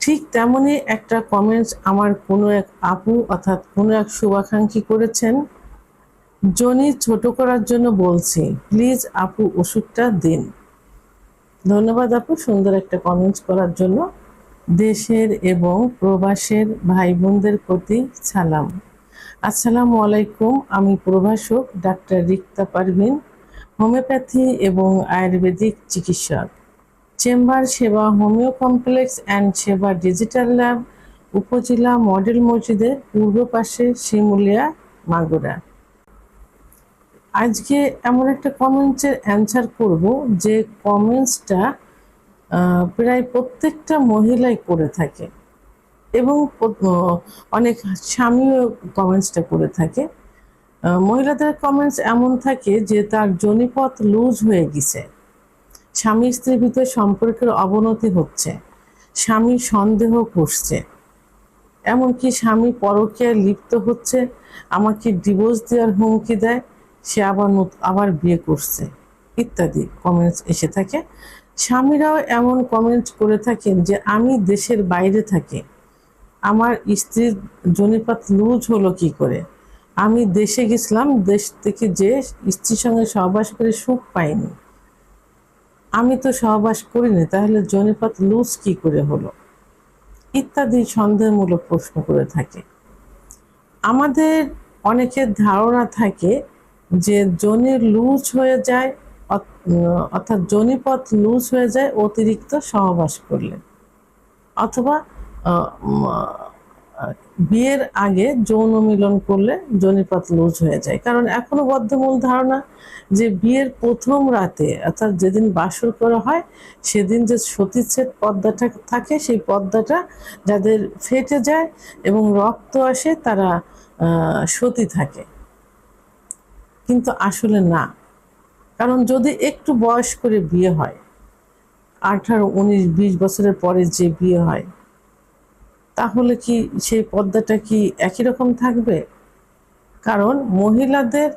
ঠিক তেমনই একটা কমেন্টস আমার কোনো এক আপু অর্থাৎ কোনো এক শুভাকাঙ্ক্ষী করেছেন। জনি ছোট করার জন্য বলছি, প্লিজ আপু ওষুধটা দিন। ধন্যবাদ আপু সুন্দর একটা কমেন্টস করার জন্য। দেশের এবং প্রবাসের ভাই বোনদের প্রতি সালাম। আসসালামু আলাইকুম। আমি প্রভাষক ডাক্তার রিক্তা পারভিন, হোমিওপ্যাথি এবং আয়ুর্বেদিক চিকিৎসক। চেম্বার সেবা হোমিও কমপ্লেক্স অ্যান্ড সেবা ডিজিটাল ল্যাব, উপজেলা মডেল মসজিদের পূর্ব পাশে, শিমুলিয়া, মাগুরা। আজকে এমন একটা কমেন্টসের অ্যান্সার করব যে কমেন্টসটা প্রায় প্রত্যেকটা মহিলাই করে থাকে এবং অনেক স্বামীও কমেন্টসটা করে থাকে। মহিলাদের কমেন্টস এমন থাকে যে তার যোনিপথ লুজ হয়ে গেছে, স্বামী স্ত্রীর ভিতরে সম্পর্কের অবনতি হচ্ছে, স্বামী সন্দেহ করছে, এমনকি স্বামী পরকীয়ায় লিপ্ত হচ্ছে, আমাকে ডিভোর্স দেওয়ার হুমকি দেয়, সে আবার বিয়ে করছে, ইত্যাদি কমেন্টস এসে থাকে। স্বামীরাও এমন কমেন্টস করে থাকেন যে আমি দেশের বাইরে থাকি, আমার স্ত্রীর যোনিপাত লুজ হলো কি করে, আমি দেশে গেছিলাম, দেশ থেকে যে স্ত্রীর সঙ্গে সহবাস করে সুখ পাইনি, আমি তো সহবাস করিনি, তাহলে যোনিপাত লুজ কি করে হলো, ইত্যাদি সন্দেহমূলক প্রশ্ন করে থাকে। আমাদের অনেকের ধারণা থাকে যে যোনি লুজ হয়ে যায়, অর্থাৎ যোনিপথ লুজ হয়ে যায় অতিরিক্ত সহবাস করলে, অথবা বিয়ের আগে যৌন মিলন করলে যোনিপথ লুজ হয়ে যায়। কারণ এখনো বদ্ধমূল ধারণা যে বিয়ের প্রথম রাতে অর্থাৎ যেদিন বাসর করা হয় সেদিন যে সতীচ্ছেদ পর্দাটা থাকে, সেই পর্দাটা যাদের ফেটে যায় এবং রক্ত আসে তারা সতী থাকে, কিন্তু আসলে না। কারণ যদি একটু বয়স করে বিয়ে হয়, 18, 19, 20 বছরের পরে যে বিয়ে হয়, তাহলে কি সেই পর্দাটা কি একই রকম থাকবে? কারণ মহিলাদের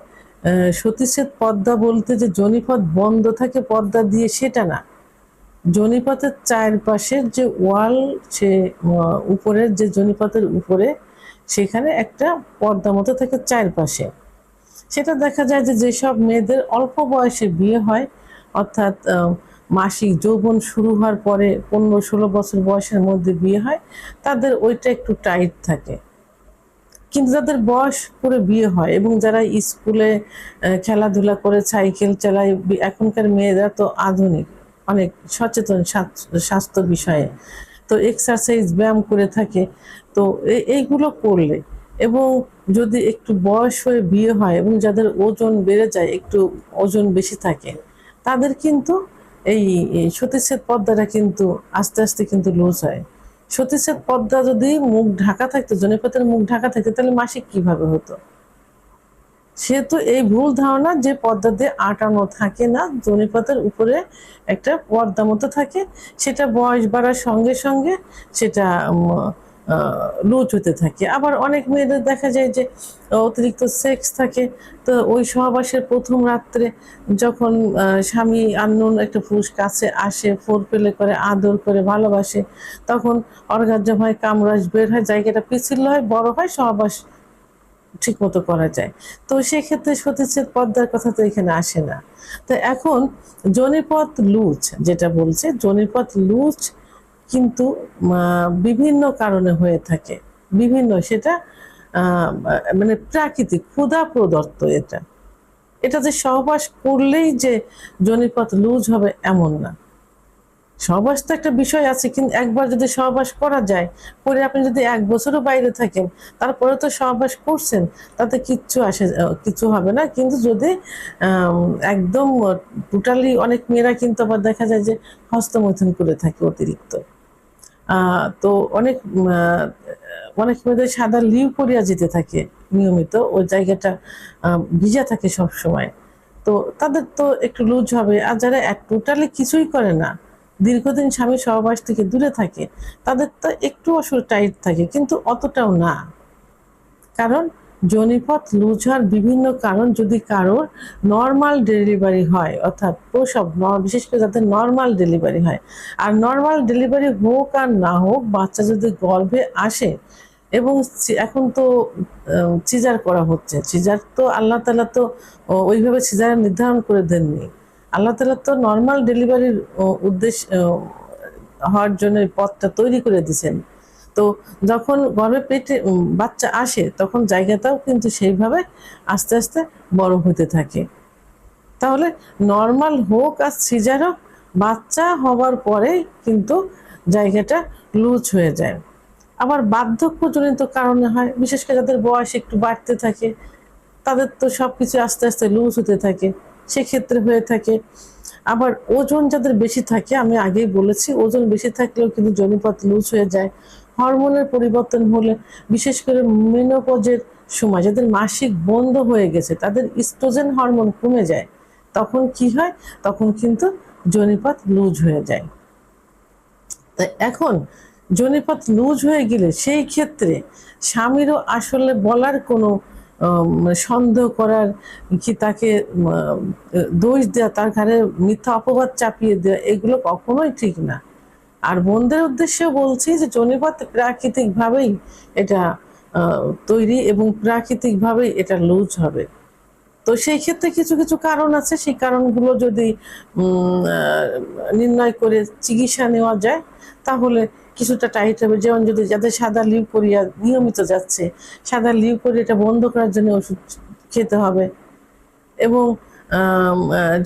সতীচ্ছেদ পর্দা বলতে যে যোনিপথ বন্ধ থাকে পর্দা দিয়ে, সেটা না। যোনিপথের চারপাশের যে ওয়াল, সে উপরের যে যোনিপথের উপরে সেখানে একটা পর্দা মতো থাকে চারপাশে। সেটা দেখা যায় যে যেসব মেয়েদের অল্প বয়সে বিয়ে হয়, অর্থাৎ মাসিক যৌবন শুরু হওয়ার পরে 15-16 বছর বয়সের মধ্যে বিয়ে হয়, তাদের ওইটা একটু টাইট থাকে। কিন্তু যাদের বয়স করে বিয়ে হয় এবং যারা স্কুলে খেলাধুলা করে, সাইকেল চালায়, এখনকার মেয়েরা তো আধুনিক, অনেক সচেতন স্বাস্থ্য বিষয়ে, তো এক্সারসাইজ ব্যায়াম করে থাকে, তো এইগুলো করলে এবং যদি একটু বয়স হয়ে বিয়ে হয় এবং যাদের ওজন বেড়ে যায়, একটু ওজন বেশি থাকে, তাদের কিন্তু এই সতীচ্ছেদ পর্দাটা কিন্তু আস্তে আস্তে কিন্তু লুজ হয়। সতীচ্ছেদ পর্দা যদি মুখ ঢাকা থাকতো, জনিপথের মুখ ঢাকা থাকতো, তাহলে মাসিক কিভাবে হতো? সেহেতু এই ভুল ধারণা যে পর্দা দিয়ে আটানো থাকে না, জনিপথের উপরে একটা পর্দা মতো থাকে, সেটা বয়স বাড়ার সঙ্গে সঙ্গে সেটা লুজ হতে থাকে। আবার অনেক মেয়েদের দেখা যায় যে অতিরিক্ত সেক্স থাকে, তো ওই সহবাসের প্রথম রাত্রে যখন স্বামী আননোন একটা পুরুষ কাছে আসে, ফোর পেলে করে, আদর করে, ভালোবাসে, তখন অর্গাজম হয়, কামরাস বের হয়, জায়গাটা পিছিল হয়, বড় হয়, সহবাস ঠিক মতো করা যায়। তো সেক্ষেত্রে সতীচ্ছেদ পর্দার কথা তো এখানে আসে না। তো এখন যোনিপথ লুজ যেটা বলছে, যোনিপথ লুজ কিন্তু বিভিন্ন কারণে হয়ে থাকে, বিভিন্ন, সেটা মানে প্রাকৃতিক ক্ষুধা প্রদত্ত। এটা এটা যে সহবাস করলেই যে যোনিপথ লুজ হবে এমন না। সহবাস তো একটা বিষয় আছে, কিন্তু একবার যদি সহবাস করা যায়, পরে আপনি যদি 1 বছরও বাইরে থাকেন, তারপরে তো সহবাস করছেন, তাতে কিছু হবে না। কিন্তু যদি একদম টোটালি, অনেক মেয়েরা কিন্তু আবার দেখা যায় যে হস্তমৈথুন করে থাকে অতিরিক্ত। তো অনেক মেয়েদের সাদা লিউকোরিয়া যেতে থাকে নিয়মিত, ওই জায়গাটা ভিজা থাকে সব সময়, তো তাদের তো একটু লুজ হবে। আর যারা টোটালি কিছুই করে না, দীর্ঘদিন স্বামী সহবাস থেকে দূরে থাকে, তাদের তো একটু আসলে টাইট থাকে, কিন্তু অতটাও না। কারণ যোনিপথ লুজ হওয়ার বিভিন্ন কারণ, যদি কারোর নর্মাল ডেলিভারি হয়, অর্থাৎ প্রসব বিশেষ করে যাদের নর্মাল ডেলিভারি হয়, আর নর্মাল ডেলিভারি হোক আর না হোক, বাচ্চা যদি গর্ভে আসে এবং এখন তো সিজার করা হচ্ছে, সিজার তো আল্লাহ তাআলা তো ওইভাবে সিজার নির্ধারণ করে দেননি। আল্লাহ তাআলা তো নর্মাল ডেলিভারির উদ্দেশ্য হওয়ার জন্য পথটা তৈরি করে দিয়েছেন। তো যখন গর্ভে পেটে বাচ্চা আসে, তখন জায়গাটাও কিন্তু সেইভাবে আস্তে আস্তে বড় হতে থাকে। তাহলে নর্মাল হোক আর সিজার হোক, বাচ্চা হওয়ার পরে কিন্তু জায়গাটা লুজ হয়ে যায়। আবার বার্ধক্যজনিত কারণে হয়, বিশেষ করে যাদের বয়স একটু বাড়তে থাকে, তাদের তো সবকিছু আস্তে আস্তে লুজ হতে থাকে, সেক্ষেত্রে হয়ে থাকে। আবার ওজন যাদের বেশি থাকে, আমি আগেই বলেছি, ওজন বেশি থাকলেও কিন্তু যোনিপথ লুজ হয়ে যায়। হরমোনের পরিবর্তন হলে, বিশেষ করে মেনোপজের সময় যাদের মাসিক বন্ধ হয়ে গেছে, তাদের ইস্ট্রোজেন হরমোন কমে যায়, তখন কি হয়, তখন কিন্তু যোনিপথ লুজ হয়ে যায়। তাই এখন যোনিপথ লুজ হয়ে গেলে সেই ক্ষেত্রে স্বামীরও আসলে বলার কোনো সন্দেহ করার, কি তাকে দোষ দেওয়া, তার ঘাড়ে মিথ্যা অপবাদ চাপিয়ে দেওয়া, এগুলো কখনোই ঠিক না। আর বোনদের উদ্দেশ্যে বলছি যে যোনিপথ প্রাকৃতিকভাবেই এটা তৈরি এবং প্রাকৃতিকভাবেই এটা লুজ হবে। তো সেই ক্ষেত্রে কিছু কিছু কারণ আছে, সেই কারণগুলো যদি নির্ণয় করে চিকিৎসা নেওয়া যায়, তাহলে কিছুটা টাইট হবে। যেমন যদি যাদের সাদা লিউকোরিয়া নিয়মিত যাচ্ছে, সাদা লিউকোরিয়াটা বন্ধ করার জন্য ওষুধ খেতে হবে। এবং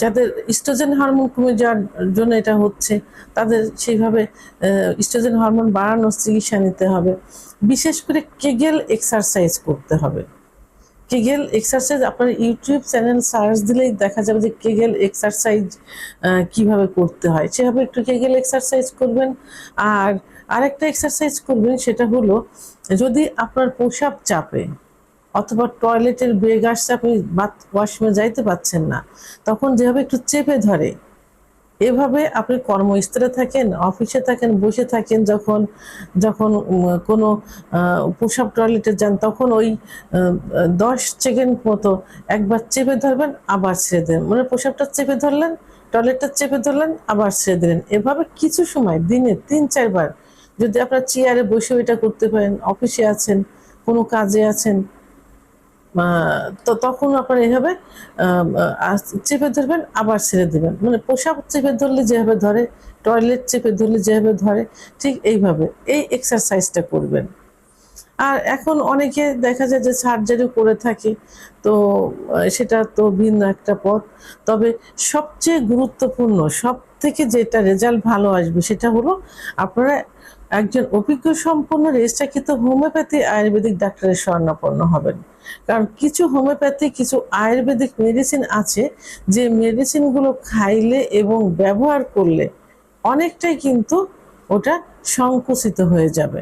যাদের ইস্ট্রোজেন হরমোন কমে যাওয়ার জন্য এটা হচ্ছে, তাদের সেইভাবে ইস্ট্রোজেন হরমোন বাড়ানোর চিকিৎসা নিতে হবে। বিশেষ করে কেগেল এক্সারসাইজ করতে হবে। কেগেল এক্সারসাইজ আপনার ইউটিউব চ্যানেল সার্চ দিলেই দেখা যাবে যে কেগেল এক্সারসাইজ কিভাবে করতে হয়, সেভাবে একটু কেগেল এক্সারসাইজ করবেন। আর আরেকটা এক্সারসাইজ করবেন, সেটা হলো যদি আপনার প্রস্রাব চাপে অথবা টয়লেটের বেগ আসছে, আপনি ওয়াশরুমে যাইতে পারছেন না, তখন যেভাবে একটু চেপে ধরে, এভাবে আপনি কর্মস্থলে থাকেন, অফিসে থাকেন, বসে থাকেন, যখন যখন কোনো প্রস্রাব টয়লেটে যান, তখন ওই 10 সেকেন্ড মতো একবার চেপে ধরবেন, আবার ছেড়ে দেবেন। মানে প্রস্রাবটা চেপে ধরলেন, টয়লেটটা চেপে ধরলেন, আবার ছেড়ে দিলেন। এভাবে কিছু সময়, দিনে 3-4 বার, যদি আপনার চেয়ারে বসে এটা করতে পারেন, অফিসে আছেন, কোনো কাজে আছেন, তো তখন আপনার এইভাবে চেপে ধরবেন, আবার ছেড়ে দেবেন। মানে প্রস্রাব চেপে ধরলে যেভাবে ধরে, টয়লেট চেপে ধরলে যেভাবে ধরে, ঠিক এইভাবে এই এক্সারসাইজটা করবেন। আর এখন অনেকে দেখা যায় যে সার্জারি করে থাকে, তো সেটা তো ভিন্ন একটা পথ। তবে সবচেয়ে গুরুত্বপূর্ণ, সব থেকে যেটা রেজাল্ট ভালো আসবে, সেটা হলো আপনারা একজন অভিজ্ঞ সম্পন্ন রেজিস্ট্রাকৃত হোমিওপ্যাথি আয়ুর্বেদিক ডাক্তারের শরণাপন্ন হবেন। কারণ কিছু হোমিওপ্যাথি, কিছু আয়ুর্বেদিক মেডিসিন আছে, যে মেডিসিনগুলো খাইলে এবং ব্যবহার করলে অনেকটাই কিন্তু ওটা সংকুচিত হয়ে যাবে।